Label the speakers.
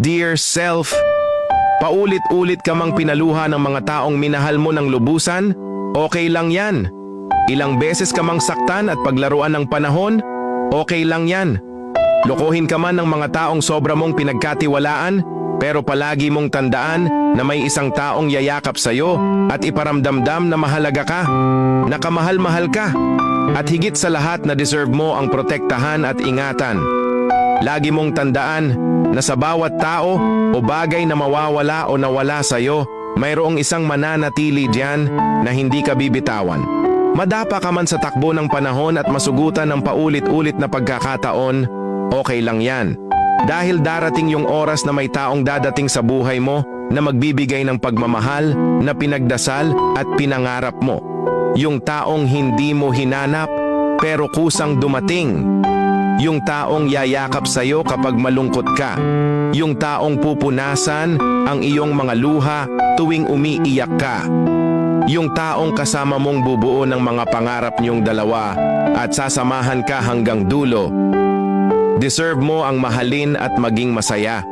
Speaker 1: dear self. Paulit-ulit ka mang pinaluha ng mga taong minahal mo ng lubusan? Okay lang yan. Ilang beses ka mang saktan at paglaruan ng panahon? Okay lang yan. Lokohin ka man ng mga taong sobra mong pinagkatiwalaan, pero palagi mong tandaan na may isang taong yayakap sa'yo at iparamdamdam na mahalaga ka, na kamahal-mahal ka, at higit sa lahat na deserve mo ang protektahan at ingatan. Lagi mong tandaan na sa bawat tao o bagay na mawawala o nawala sa'yo, mayroong isang mananatili diyan na hindi ka bibitawan. Madapa ka man sa takbo ng panahon at masugutan ng paulit-ulit na pagkakataon, okay lang yan. Dahil darating yung oras na may taong dadating sa buhay mo na magbibigay ng pagmamahal na pinagdasal at pinangarap mo. Yung taong hindi mo hinanap pero kusang dumating. Yung taong yayakap sa'yo kapag malungkot ka. Yung taong pupunasan ang iyong mga luha tuwing umiiyak ka. Yung taong kasama mong bubuo ng mga pangarap niyong dalawa at sasamahan ka hanggang dulo. Deserve mo ang mahalin at maging masaya.